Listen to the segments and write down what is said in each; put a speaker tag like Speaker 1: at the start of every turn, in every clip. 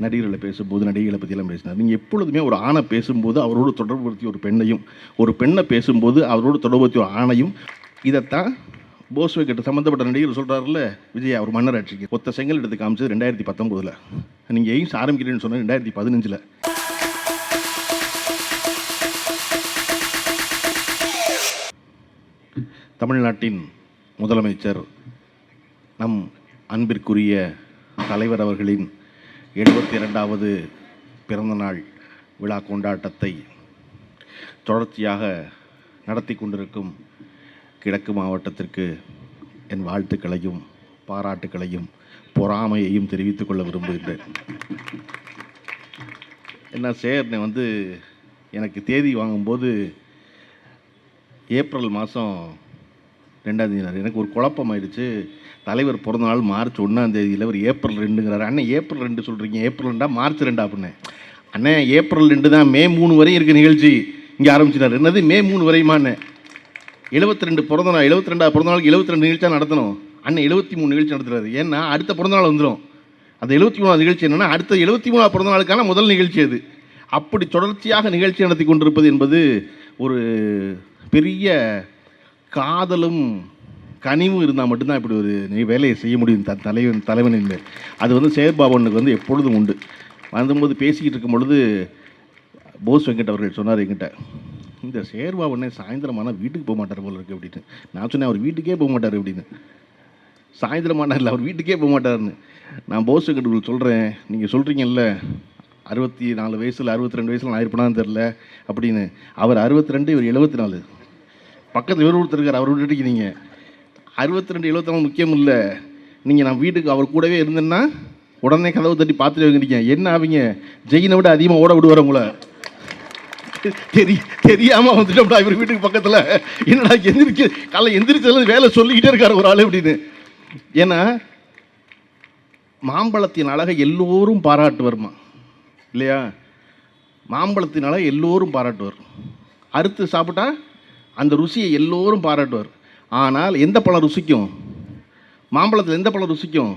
Speaker 1: நடிகர்களை பேசும்போது நடிகைகளை பற்றியெல்லாம் பேசினார். நீங்கள் எப்பொழுதுமே ஒரு ஆணை பேசும்போது அவரோடு தொடர்புபடுத்தி ஒரு பெண்ணையும், ஒரு பெண்ணை பேசும்போது அவரோடு தொடர்புபடுத்தி ஒரு ஆணையும், இதைத்தான் போஸ்வேகட் சம்மந்தப்பட்ட நடிகர் சொல்கிறாருல்ல, விஜயா ஒரு மன்னர் ஆட்சிக்கு ஒத்த செங்கல் எடுத்து காமிச்சது 2019. நீங்கள் எய்ம்ஸ் ஆரம்பிக்கிறேன்னு சொன்னது 2015. தமிழ்நாட்டின் முதலமைச்சர் நம் அன்பிற்குரிய தலைவர் அவர்களின் 72வது பிறந்தநாள் விழா கொண்டாட்டத்தை தொடர்ச்சியாக நடத்தி கொண்டிருக்கும் கிழக்கு மாவட்டத்திற்கு என் வாழ்த்துக்களையும் பாராட்டுக்களையும் பொறாமையையும் தெரிவித்துக் கொள்ள விரும்புகின்றேன். என்ன சேர்னே எனக்கு தேதி வாங்கும்போது ஏப்ரல் மாதம் 2ஆம் தேதி. எனக்கு ஒரு குழப்பம் ஆயிடுச்சு. தலைவர் பிறந்த நாள் மார்ச் 1ஆம் தேதியில் ஒரு ஏப்ரல் 2ங்கிறாரு. அண்ணன் ஏப்ரல் 2 சொல்கிறீங்க, ஏப்ரல் 2 மார்ச் 2 அப்படின்னேன். அண்ணன் ஏப்ரல் 2 தான், மே 3 வரையும் இருக்குது நிகழ்ச்சி. இங்கே ஆரம்பிச்சிட்டார். என்னது மே 3 வரையுமாண்ணே? 72 பிறந்தநாள், 72ஆவது பிறந்தநாளுக்கு 72 நிகழ்ச்சியாக நடத்தணும். அண்ணன் 73 நிகழ்ச்சி நடத்துறாரு. ஏன்னா அடுத்த பிறந்தநாள் வந்துடும். அந்த 73வது நிகழ்ச்சி என்னென்னா அடுத்த 73வது பிறந்தநாளுக்கான முதல் நிகழ்ச்சி அது. அப்படி தொடர்ச்சியாக நிகழ்ச்சி நடத்தி கொண்டிருப்பது என்பது ஒரு பெரிய காதலும் கனிவும் இருந்தால் மட்டும்தான் இப்படி ஒரு வேலையை செய்ய முடியும் தலைவனின் மேல். அது சேர்பாபனுக்கு எப்பொழுதும் உண்டு. வந்தபோது பேசிக்கிட்டு இருக்கும் பொழுது போஸ் வெங்கட் அவர்கள் சொன்னார் என்கிட்ட, இந்த சேர்பாபனே சாயந்தரமான வீட்டுக்கு போக மாட்டார் போல இருக்குது அப்படின்னு. நான் சொன்னேன், அவர் வீட்டுக்கே போக மாட்டார் அப்படின்னு. சாயந்தரமான இல்லை, அவர் வீட்டுக்கே போக மாட்டார்னு. நான் போஸ் வெங்கட் சொல்கிறேன், நீங்கள் சொல்கிறீங்கல்ல 64 வயசில் 62 வயசில் நான் இருப்பேனான்னு தெரில அப்படின்னு. அவர் 62, இவர் 74. பக்கத்தில் இவர் ஒருத்தர் இருக்கார், அவர் விட்டுட்டு நீங்கள் 62 74 முக்கியம் இல்லை. நீங்கள் நான் வீட்டுக்கு அவர் கூடவே இருந்தேன்னா உடனே கதவை தட்டி பார்த்துட்டு வைக்கிறீங்க. என்ன ஆவீங்க? ஜெயினை விட அதிகமாக ஓட விடுவார் உங்களை. தெரியாமல் வந்துட்டோம்டா இவர் வீட்டுக்கு பக்கத்தில். என்னடா எந்திரிச்சு காலைல எந்திரிச்சதுல வேலை சொல்லிக்கிட்டே இருக்கார் ஒரு ஆள் அப்படின்னு. ஏன்னா மாம்பழத்தின் அழகை எல்லோரும் பாராட்டுவார்மா இல்லையா? மாம்பழத்தின் அழகை எல்லோரும் பாராட்டுவார். அறுத்து சாப்பிட்டா அந்த ருசியை எல்லோரும் பாராட்டுவார். ஆனால் எந்த பழம் ருசிக்கும்? மாம்பழத்தில் எந்த பழம் ருசிக்கும்?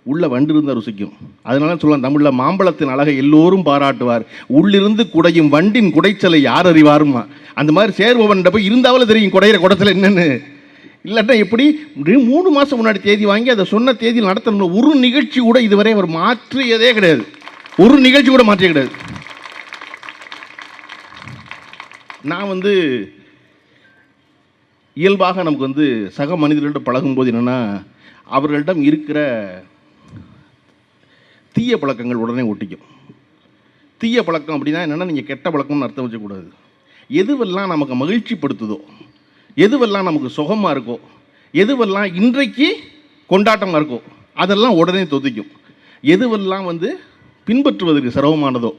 Speaker 1: உள்ள வண்டு இருந்தால் ருசிக்கும். அதனால சொல்லலாம் தமிழில், மாம்பழத்தின் அழகை எல்லோரும் பாராட்டுவார், உள்ளிருந்து குடையும் வண்டின் குடைச்சலை யார் அறிவாருமா. அந்த மாதிரி சேர்பவன் போய் இருந்தாவில் தெரியும் குடையிற குடத்தில் என்னென்னு. இல்லாட்டா எப்படி 3 மாதம் முன்னாடி தேதி வாங்கி அதை சொன்ன தேதியில் நடத்தணும். ஒரு நிகழ்ச்சி கூட இதுவரை அவர் மாற்றியதே கிடையாது. ஒரு நிகழ்ச்சி கூட மாற்றிய கிடையாது. நான் இயல்பாக நமக்கு சக மனிதர்கள்ட்ட பழகும்போது என்னென்னா, அவர்களிடம் இருக்கிற தீய பழக்கங்கள் உடனே ஒட்டிக்கும். தீய பழக்கம் அப்படின்னா என்னென்னா, நீங்கள் கெட்ட பழக்கம்னு அர்த்தம் வச்சக்கூடாது. எதுவெல்லாம் நமக்கு மகிழ்ச்சிப்படுத்துதோ, எதுவெல்லாம் நமக்கு சுகமாக இருக்கோ, எதுவெல்லாம் இன்றைக்கு கொண்டாட்டமாக இருக்கோ அதெல்லாம் உடனே தொதிக்கும். எதுவெல்லாம் பின்பற்றுவதற்கு சிரமமானதோ,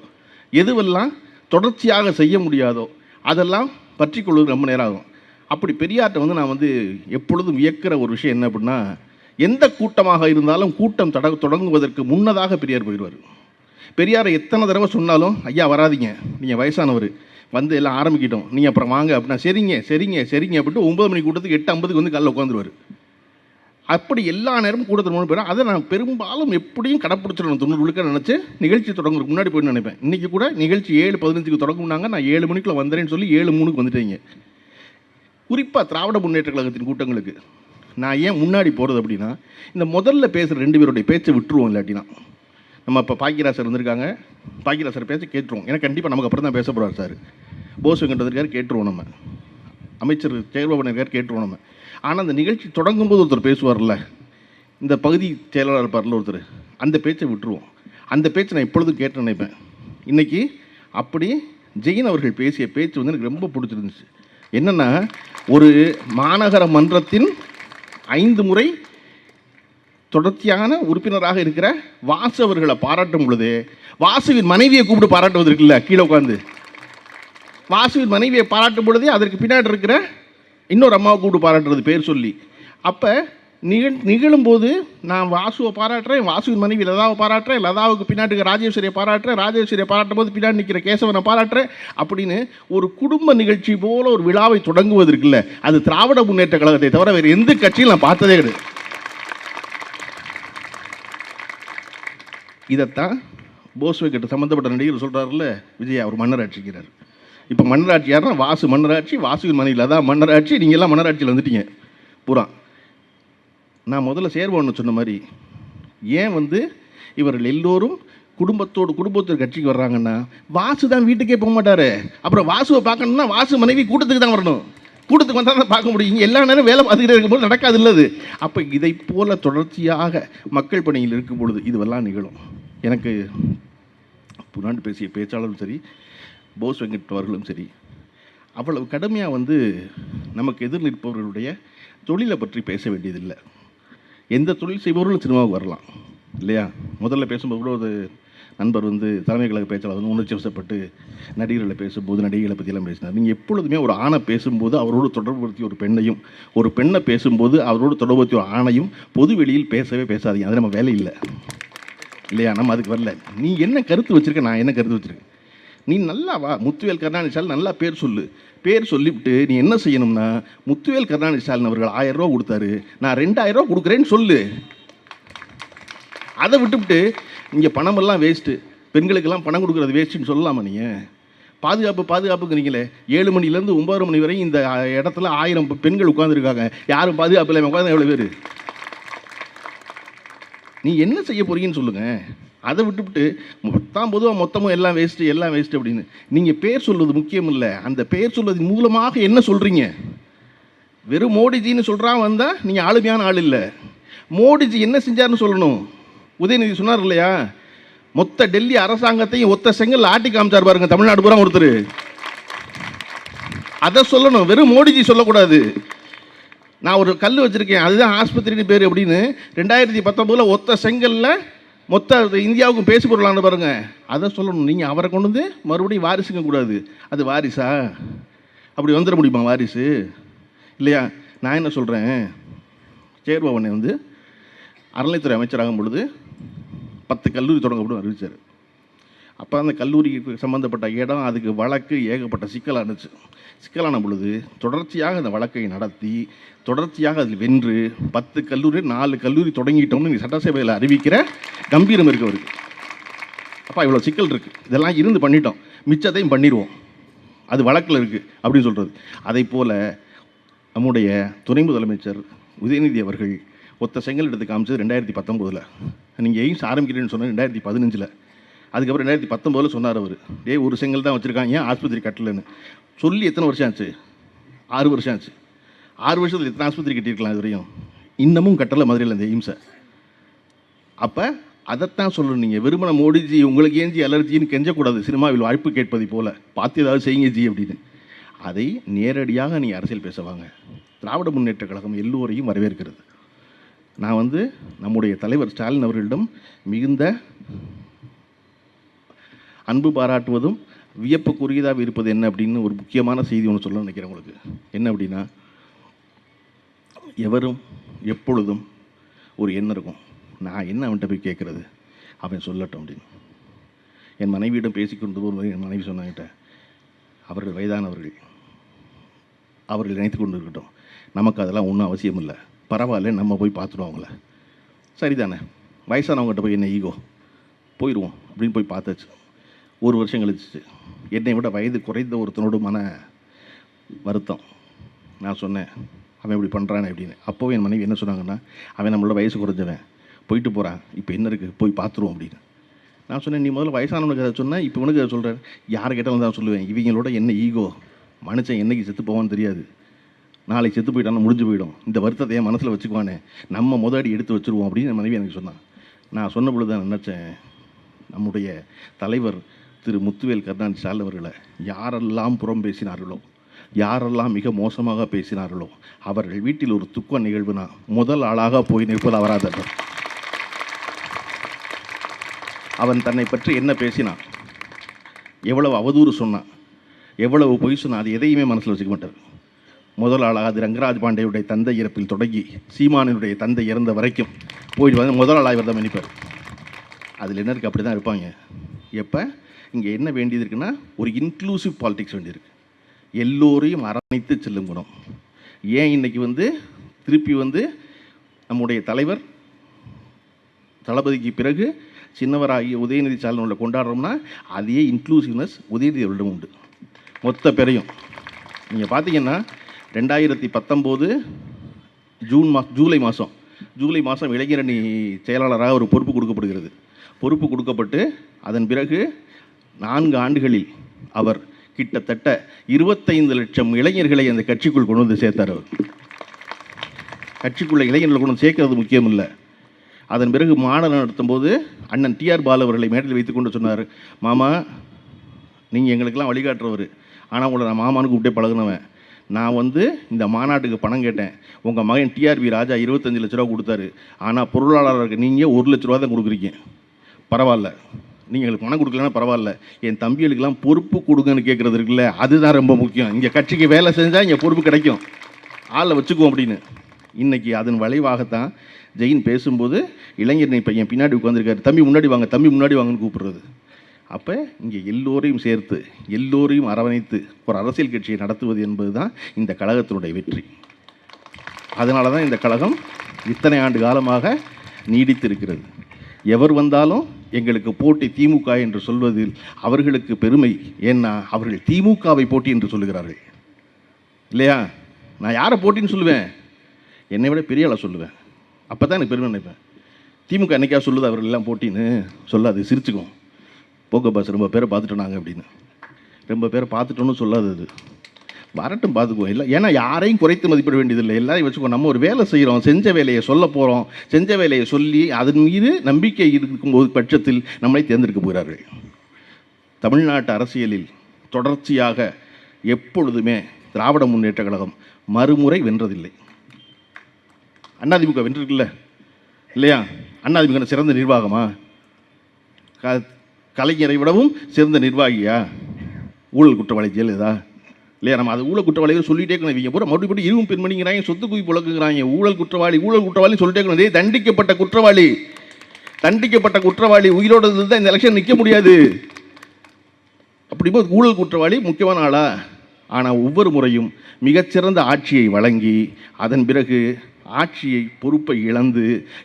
Speaker 1: எதுவெல்லாம் தொடர்ச்சியாக செய்ய முடியாதோ அதெல்லாம் பற்றி கொள்வது ரொம்ப நேரம் ஆகும். அப்படி பெரியார்ட்ட நான் எப்பொழுதும் வியக்கிற ஒரு விஷயம் என்ன அப்படின்னா, எந்த கூட்டமாக இருந்தாலும் கூட்டம் தொடங்குவதற்கு முன்னதாக பெரியார் போயிடுவார். பெரியாரை எத்தனை தடவை சொன்னாலும், ஐயா வராதிங்க, நீங்கள் வயசானவர், எல்லாம் ஆரம்பிக்கிட்டோம், நீங்கள் அப்புறம் வாங்க அப்படின்னா சரிங்க சரிங்க சரிங்க அப்படின்ட்டு 9 மணி கூட்டத்துக்கு 8:50 காலைல உட்காந்துருவார். அப்படி எல்லா நேரமும் கூட்டத்தில் மூணு பேரும். அதை நான் பெரும்பாலும் எப்படியும் கடைப்பிடிச்சிடணும் 90 விழுக்க நினச்சி நிகழ்ச்சி தொடங்குறதுக்கு முன்னாடி போய் நினைப்பேன். இன்றைக்கி கூட நிகழ்ச்சி 7:15 தொடங்குனாங்க, நான் 7 மணிக்குள்ளே வந்துறேன்னு சொல்லி 7:03 வந்துட்டீங்க. குறிப்பாக திராவிட முன்னேற்ற கழகத்தின் கூட்டங்களுக்கு நான் ஏன் முன்னாடி போகிறது அப்படின்னா, இந்த முதல்ல பேசுகிற 2 பேருடைய பேச்சை விட்டுருவோம். இல்லாட்டினா நம்ம இப்போ பாக்கியராசர் வந்திருக்காங்க, பாக்கியராசர் பேச்சை கேட்டுருவோம். ஏன்னா கண்டிப்பாக நமக்கு அப்புறம் தான் பேச போகிறார் சார். போஸ் வெங்கட் இருக்கார், கேட்டுருவோம். நம்ம அமைச்சர் சேர்பாபன் இருக்கார், கேட்டுருவோம் நம்ம. ஆனால் அந்த நிகழ்ச்சி தொடங்கும் போது ஒருத்தர் பேசுவார்ல, இந்த பகுதி செயலாளர் இருப்பார்ல ஒருத்தர், அந்த பேச்சை விட்டுருவோம். அந்த பேச்சை நான் எப்பொழுதும் கேட்டு நினைப்பேன். இன்றைக்கி அப்படி ஜெயின் அவர்கள் பேசிய பேச்சு எனக்கு ரொம்ப பிடிச்சிருந்துச்சு. என்னென்னா, ஒரு மாநகர மன்றத்தின் 5 முறை தொடர்ச்சியான உறுப்பினராக இருக்கிற வாசு அவர்களை பாராட்டும் பொழுது, வாசுவின் மனைவியை கூப்பிட்டு பாராட்டுவது இல்லை, கீழே உட்காந்து வாசுவின் மனைவியை பாராட்டும் பொழுதே அதற்கு பின்னாடி இருக்கிற இன்னொரு அம்மாவை கூப்பிட்டு பாராட்டுறது பேர் சொல்லி. அப்போ நிகழும்போது நான் வாசுவை பாராட்டுறேன், வாசுவின் மனைவி லதாவை பாராட்டுறேன், லதாவுக்கு பின்னாடி ராஜேஸ்வரியை பாராட்டுறேன், ராஜேஸ்வரியை பாராட்டும் போது பின்னாடி நிற்கிற கேசவனை பாராட்டுறேன் அப்படின்னு ஒரு குடும்ப நிகழ்ச்சி போல ஒரு விழாவை தொடங்குவதற்கு இல்லை. அது திராவிட முன்னேற்ற கழகத்தை தவிர வேறு எந்த கட்சியும் நான் பார்த்ததே கிடையாது. இதைத்தான் போஸ்வேகட் சம்மந்தப்பட்ட நடிகர் சொல்கிறாருல்ல, விஜய் அவர் மன்னராட்சிக்கிறார். இப்போ மன்னராட்சி யாருன்னா வாசு மன்னராட்சி, வாசுவின் மனைவியில் அதான் மன்னராட்சி. நீங்கள் எல்லாம் மன்னராட்சியில் வந்துட்டீங்க பூரா. நான் முதல்ல சேர்வோன்னு சொன்ன மாதிரி, ஏன் இவர்கள் எல்லோரும் குடும்பத்தோடு கட்சிக்கு வர்றாங்கன்னா, வாசு தான் வீட்டுக்கே போக மாட்டார். அப்புறம் வாசுவை பார்க்கணும்னா வாசு மனைவி கூட்டத்துக்கு தான் வரணும். கூட்டத்துக்கு வந்தால் தான் பார்க்க முடியும். எல்லா நேரம் வேலை பார்த்துக்கிட்டே இருக்கும்போது நடக்காது இல்லது. அப்போ இதை போல தொடர்ச்சியாக மக்கள் பணியில் இருக்கும் பொழுது இதுவெல்லாம் நிகழும். எனக்கு புனாண்டு பேசிய பேச்சாளரும் சரி, போஸ் வெங்கட் அவர்களும் சரி, அவ்வளவு கடுமையாக நமக்கு எதிர் நிற்பவர்களுடைய தொழிலை பற்றி பேச வேண்டியதில்லை. எந்த தொழில் செய்பவர்களும் சினிமாவுக்கு வரலாம் இல்லையா? முதல்ல பேசும்போது கூட ஒரு நண்பர் தலைமை கழக பேச்சாளர் உணர்ச்சி வசப்பட்டு நடிகர்களை பேசும்போது நடிகைகளை பற்றியெல்லாம் பேசினார். நீங்கள் எப்பொழுதுமே ஒரு ஆணை பேசும்போது அவரோடு தொடர்புபடுத்தி ஒரு பெண்ணையும், ஒரு பெண்ணை பேசும்போது அவரோடு தொடர்புபடுத்தி ஒரு ஆணையும் பொது வெளியில் பேசவே பேசாதீங்க. அது நம்ம வேலை இல்லை இல்லையா? நம்ம அதுக்கு வரல. நீ என்ன கருத்து வச்சுருக்க, நான் என்ன கருத்து வச்சுருக்கேன், நீ நல்லா வா. முத்துவேல் கருணாநிதி ஸ்டாலின் நல்லா பேர் சொல்லு. பேர் சொல்லிவிட்டு நீ என்ன செய்யணும்னா, முத்துவேல் கருணாநிதி ஸ்டாலின் அவர்கள் 1000 ரூபா கொடுத்தாரு, நான் 2000 ரூபா கொடுக்குறேன்னு சொல்லு. அதை விட்டுவிட்டு இங்கே பணமெல்லாம் வேஸ்ட்டு, பெண்களுக்கெல்லாம் பணம் கொடுக்குறது வேஸ்ட்டுன்னு சொல்லலாமா? நீங்கள் பாதுகாப்புங்கிறீங்களே, 7 மணிலேருந்து 9 மணி வரை இந்த இடத்துல 1000 பெண்கள் உட்காந்துருக்காங்க. யாரும் பாதுகாப்பு இல்லாமல் உட்காந்து எவ்வளோ பேர்? நீ என்ன செய்ய போறீங்கன்னு சொல்லுங்கள். அதை விட்டுவிட்டு மொத்தமும் எல்லாம் வேஸ்ட்டு அப்படின்னு நீங்கள் பேர் சொல்வது முக்கியம் இல்லை. அந்த பேர் சொல்வதன் மூலமாக என்ன சொல்கிறீங்க? வெறும் மோடிஜின்னு சொல்கிறான் வந்தால் நீங்கள் ஆளுமையான ஆள் இல்லை. மோடிஜி என்ன செஞ்சார்னு சொல்லணும். உதயநிதி சொன்னார் இல்லையா, மொத்த டெல்லி அரசாங்கத்தையும் ஒத்த செங்கல் ஆட்டி காமிச்சார் பாருங்க தமிழ்நாடு பூரா ஒருத்தர். அதை சொல்லணும், வெறும் மோடிஜி சொல்லக்கூடாது. நான் ஒரு கல் வச்சுருக்கேன், அதுதான் ஆஸ்பத்திரின்னு பேர் அப்படின்னு 2019 ஒத்த செங்கலில் மொத்த இந்தியாவுக்கும் பேசு பொருளான்னு பாருங்க, அதை சொல்லணும். நீங்கள் அவரை கொண்டு மறுபடியும் வாரிசுங்க கூடாது. அது வாரிசா? அப்படி வந்துட முடியுமா வாரிசு? இல்லையா? நான் என்ன சொல்கிறேன், சேர்பவனை அறநிலைத்துறை அமைச்சராகும் பொழுது 10 கல்லூரி தொடங்கப்படும் அறிவித்தார். அப்போ அந்த கல்லூரிக்கு சம்மந்தப்பட்ட இடம், அதுக்கு வழக்கு ஏகப்பட்ட சிக்கலான பொழுது தொடர்ச்சியாக அந்த வழக்கை நடத்தி தொடர்ச்சியாக அதில் வென்று 10 கல்லூரி 4 கல்லூரி தொடங்கிட்டோம்னு நீங்கள் சட்டசபையில் அறிவிக்கிற கம்பீரம் இருக்கு அவருக்கு. அப்போ இவ்வளோ சிக்கல் இருக்குது, இதெல்லாம் இருந்து பண்ணிட்டோம், மிச்சத்தையும் பண்ணிடுவோம், அது வழக்கில் இருக்குது அப்படின்னு சொல்கிறது. அதை போல் நம்முடைய துணை முதலமைச்சர் உதயநிதி அவர்கள் ஒத்த செங்கல் எடுத்து காமிச்சது 2019. நீங்கள் எய்ம்ஸ் ஆரம்பிக்கிறேன்னு சொன்னால் 2015. அதுக்கப்புறம் 2019 சொன்னார் அவர், ஒரு செங்கல் தான் வச்சுருக்காங்க, ஏன் ஆஸ்பத்திரி கட்டலன்னு சொல்லி எத்தனை வருஷம் ஆச்சு? 6 வருஷம் ஆச்சு. 6 வருஷத்தில் எத்தனை ஆஸ்பத்திரி கட்டியிருக்கலாம் இது வரையும்? இன்னமும் கட்டலை மதுரையில் இந்த எய்ம்ஸை. அப்போ அதைத்தான் சொல்லணும். நீங்கள் வெறுமன மோடிஜி உங்களுக்கு ஏஞ்சி அலர்ஜின்னு கெஞ்சக்கூடாது. சினிமாவில் வாய்ப்பு கேட்பதை போல் பார்த்து ஏதாவது செய்யுங்க ஜி அப்படின்னு. அதை நேரடியாக நீங்கள் அரசியல் பேசுவாங்க. திராவிட முன்னேற்ற கழகம் எல்லோரையும் வரவேற்கிறது. நான் நம்முடைய தலைவர் ஸ்டாலின் அவர்களிடம் மிகுந்த அன்பு பாராட்டுவதும் வியப்புக்குரியதாக இருப்பது என்ன அப்படின்னு ஒரு முக்கியமான செய்தி ஒன்று சொல்ல நினைக்கிறேன் உங்களுக்கு. என்ன அப்படின்னா, எவரும் எப்பொழுதும் ஒரு எண்ணம் இருக்கும், நான் என்ன அவன்கிட்ட போய் கேட்குறது, அவன் சொல்லட்டும் அப்படின்னு. என் மனைவியிடம் பேசிக்கொண்டு ஒரு என் மனைவி சொன்னாங்கிட்ட, அவர்கள் வயதானவர்கள், அவர்கள் நினைத்து கொண்டு இருக்கட்டும், நமக்கு அதெல்லாம் ஒன்றும் அவசியம் இல்லை, பரவாயில்ல நம்ம போய் பார்த்துடுவோம் அவங்கள. சரிதானே, வயசானவங்ககிட்ட போய் என்ன ஈகோ, போயிடுவோம் அப்படின்னு போய் பார்த்தாச்சு. 1 வருஷம் கழிச்சு என்னை விட வயது குறைந்த ஒருத்தனோடு மன வருத்தம். நான் சொன்னேன், அவன் இப்படி பண்ணுறானே அப்படின்னு. அப்போவே என் மனைவி என்ன சொன்னாங்கன்னா, அவன் நம்மளோட வயசு குறைஞ்சவன், போயிட்டு போகிறான், இப்போ என்ன இருக்குது, போய் பார்த்துருவோம் அப்படின்னு. நான் சொன்னேன், நீ முதல்ல வயசானவனுக்கு அதை சொன்னேன், இப்போ உனக்கு அதை சொல்கிறேன். யாரை கேட்டாலும் தான் சொல்லுவேன், இவங்களோட என்ன ஈகோ, மனுஷன் என்றைக்கு செத்து போவான்னு தெரியாது, நாளைக்கு செத்து போயிட்டான்னு முடிஞ்சு போயிடும், இந்த வருத்தத்தை என் மனசில் வச்சுக்குவானே, நம்ம முதடி எடுத்து வச்சுருவோம் அப்படின்னு என் மனைவி எனக்கு சொன்னான். நான் சொன்ன பொழுது தான் நினச்சேன், நம்முடைய தலைவர் திரு முத்துவேல் கருணாநிதி ஸ்டாலின் அவர்களை யாரெல்லாம் புறம் பேசினார்களோ, யாரெல்லாம் மிக மோசமாக பேசினார்களோ, அவர்கள் வீட்டில் ஒரு துக்க நிகழ்வுனா முதல் ஆளாக போய் நிற்பது அவராத. அவன் தன்னை பற்றி என்ன பேசினான், எவ்வளவு அவதூறு சொன்னான், எவ்வளவு பொய் சொன்னான், அது எதையுமே மனசில் வச்சுக்க மாட்டார். முதல் ஆளாக அது ரங்கராஜ் பாண்டேயுடைய தந்தை இறப்பில் தொடங்கி சீமானினுடைய தந்தை இறந்த வரைக்கும் போயிட்டு முதல் ஆளாக இவர் தான் மன்னிப்பார். அதில் என்ன இருக்குது, அப்படி தான் இருப்பாங்க. எப்போ இங்கே என்ன வேண்டியது இருக்குன்னா, ஒரு இன்க்ளூசிவ் பாலிடிக்ஸ் வேண்டியிருக்கு, எல்லோரையும் அரவணைத்து செல்லும் குணம். ஏன் இன்றைக்கி திருப்பி நம்முடைய தலைவர் தளபதிக்கு பிறகு சின்னவராகிய உதயநிதி ஸ்டாலின் கொண்டாடுறோம்னா அதே இன்க்ளூசிவ்னஸ் உதயநிதி அவர்களிடம் உண்டு. மொத்த பேரையும் நீங்கள் பார்த்தீங்கன்னா 2019 ஜூலை மாதம் இளைஞரணி செயலாளராக ஒரு பொறுப்பு கொடுக்கப்படுகிறது. பொறுப்பு கொடுக்கப்பட்டு அதன் பிறகு 4 ஆண்டுகளில் அவர் கிட்டத்தட்ட 25 லட்சம் இளைஞர்களை அந்த கட்சிக்குள் கொண்டு வந்து சேர்த்தார். அவர் கட்சிக்குள்ள இளைஞர்களை கொண்டு வந்து சேர்க்கறது முக்கியம் இல்லை. அதன் பிறகு மாநாடு நடத்தும்போது அண்ணன் டிஆர் பாலு அவர்களை மேடையில் வைத்துக்கொண்டு சொன்னார், மாமா நீங்கள் எங்களுக்கெல்லாம் வழிகாட்டுறவர், ஆனால் உங்களை நான் மாமான்னு கூப்பிட்டே பழகுனவன். நான் இந்த மாநாட்டுக்கு பணம் கேட்டேன், உங்கள் மகன் டிஆர்பி ராஜா 25 லட்ச ரூபா கொடுத்தாரு, ஆனால் பொருளாளருக்கு நீங்கள் 1 லட்ச ரூபா தான் கொடுக்குறீங்க. பரவாயில்ல, நீங்கள் எங்களுக்கு பணம் கொடுக்கலன்னா பரவாயில்ல, என் தம்பிகளுக்கெல்லாம் பொறுப்பு கொடுங்கன்னு கேட்குறது இருக்குல்ல, அதுதான் ரொம்ப முக்கியம். இங்கே கட்சிக்கு வேலை செஞ்சால் இங்கே பொறுப்பு கிடைக்கும், ஆளை வச்சுக்குவோம் அப்படின்னு. இன்றைக்கி அதன் விளைவாகத்தான் ஜெயின் பேசும்போது இளைஞரணி பையன் பின்னாடி உட்காந்துருக்காரு, தம்பி முன்னாடி வாங்க, தம்பி முன்னாடி வாங்கன்னு கூப்பிடுறது. அப்போ இங்கே எல்லோரையும் சேர்த்து எல்லோரையும் அரவணைத்து ஒரு அரசியல் கட்சியை நடத்துவது என்பது தான் இந்த கழகத்தினுடைய வெற்றி. அதனால தான் இந்த கழகம் இத்தனை ஆண்டு காலமாக நீடித்திருக்கிறது. எவர் வந்தாலும் எங்களுக்கு போட்டி திமுக என்று சொல்வதில் அவர்களுக்கு பெருமை. ஏன்னா அவர்கள் திமுகவை போட்டி என்று சொல்லுகிறார்கள் இல்லையா? நான் யாரை போட்டின்னு சொல்லுவேன்? என்னை விட பெரிய ஆளை சொல்லுவேன். அப்போ தான் எனக்கு பெருமை நினைப்பேன். திமுக என்னைக்கா சொல்லுது அவர்கள் எல்லாம் போட்டின்னு சொல்லாது, சிரிச்சுக்கும். போக்க பாஸ் ரொம்ப பேரை பார்த்துட்டோம் நாங்கள் அப்படின்னு, ரொம்ப பேரை பார்த்துட்டோன்னு சொல்லாது. அது வரட்டும், பார்த்துக்குவோம். இல்லை, ஏன்னா யாரையும் குறைத்து மதிப்பிட வேண்டியதில்லை, எல்லாரையும் வச்சுக்கோ. நம்ம ஒரு வேலை செய்கிறோம், செஞ்ச வேலையை சொல்ல போகிறோம், செஞ்ச வேலையை சொல்லி அதன் மீது நம்பிக்கை இருக்கும்போது பட்சத்தில் நம்மளை தேர்ந்தெடுக்க போகிறார்கள். தமிழ்நாட்டு அரசியலில் தொடர்ச்சியாக எப்பொழுதுமே திராவிட முன்னேற்ற கழகம் மறுமுறை வென்றதில்லை. அதிமுக வென்றிருக்குல்ல இல்லையா? அதிமுக சிறந்த நிர்வாகமா? கலைஞரை விடவும் சிறந்த நிர்வாகியா? ஊழல் குற்றவாளி ஜெயலலிதா இல்லையா? நம்ம அது ஊழல் குற்றவாளிகள் சொல்லிட்டே இருக்கணும். இவங்க பூரா மறுபடியும் இருவும் பெண்மணிங்கிறாங்க, சொத்து குவி புழக்குங்கிறாங்க, ஊழல் குற்றவாளி சொல்லிட்டே இருக்கணும். இதே தண்டிக்கப்பட்ட குற்றவாளி உயிரோடு தான் இந்த எலெக்ஷன் நிற்க முடியாது. அப்படிப்போ ஊழல் குற்றவாளி முக்கியமான ஆளா? ஆனால் ஒவ்வொரு முறையும் மிகச்சிறந்த ஆட்சியை வழங்கி அதன் பிறகு ஆட்சியை பொறுப்பை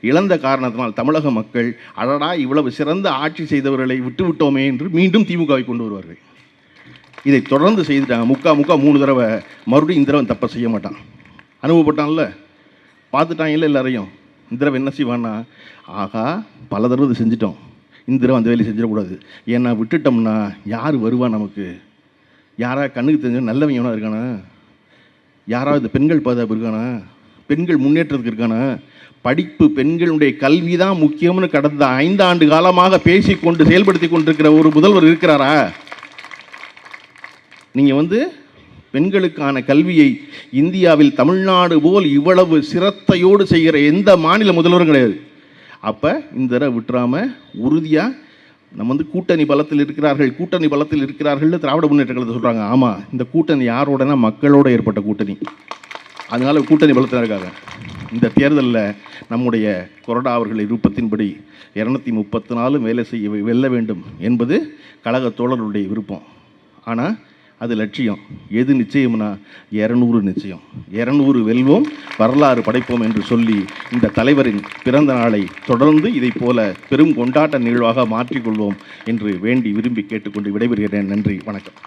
Speaker 1: இழந்த காரணத்தினால் தமிழக மக்கள் அடடா இவ்வளவு சிறந்த ஆட்சி செய்தவர்களை விட்டுவிட்டோமே என்று மீண்டும் திமுகவை கொண்டு வருவார்கள். இதை தொடர்ந்து செய்துட்டாங்க. முக்கா 3 தடவை. மறுபடியும் இந்த தடவை தப்பை செய்ய மாட்டான். அனுபவப்பட்டான்ல, பார்த்துட்டாங்கல்ல எல்லாரையும். இந்த தடவை என்ன செய்வான்னா, ஆகா பல தடவை இது செஞ்சிட்டோம், இந்த தடவை அந்த வேலையை செஞ்சிடக்கூடாது. ஏன்னா விட்டுட்டோம்னா யார் வருவா நமக்கு? யாராவது கண்ணுக்கு தெரிஞ்ச நல்லவங்க இருக்கானா? யாராவது பெண்கள் பாதுகாப்பு இருக்கானா? பெண்கள் முன்னேற்றத்துக்கு இருக்கானா? படிப்பு, பெண்களுடைய கல்வி தான் முக்கியம்னு கடந்த 5 ஆண்டு காலமாக பேசிக்கொண்டு செயல்படுத்தி கொண்டிருக்கிற ஒரு முதல்வர் இருக்கிறாரா? நீங்கள் பெண்களுக்கான கல்வியை இந்தியாவில் தமிழ்நாடு போல் இவ்வளவு சிரத்தையோடு செய்கிற எந்த மாநில முதல்வரும் கிடையாது. அப்போ இந்த தடவை விட்டுறாமல் உறுதியாக நம்ம கூட்டணி பலத்தில் இருக்கிறார்கள் திராவிட முன்னேற்ற கழகத்தை சொல்கிறாங்க. ஆமாம், இந்த கூட்டணி யாரோடனா மக்களோடு ஏற்பட்ட கூட்டணி. அதனால கூட்டணி பலத்தில் இருக்காங்க. இந்த தேர்தலில் நம்முடைய கொறடா அவர்கள் விருப்பத்தின்படி 234 வேலை செய்ய வெல்ல வேண்டும் என்பது கழக தோழர்களுடைய விருப்பம். ஆனால் அது லட்சியம். எது நிச்சயம்னா 200 நிச்சயம். 200 வெல்வோம், வரலாறு படைப்போம் என்று சொல்லி இந்த தலைவரின் பிறந்த நாளை தொடர்ந்து இதை போல பெரும் கொண்டாட்ட நிகழ்வாக மாற்றிக்கொள்வோம் என்று வேண்டி விரும்பி கேட்டுக்கொண்டு விடைபெறுகிறேன். நன்றி, வணக்கம்.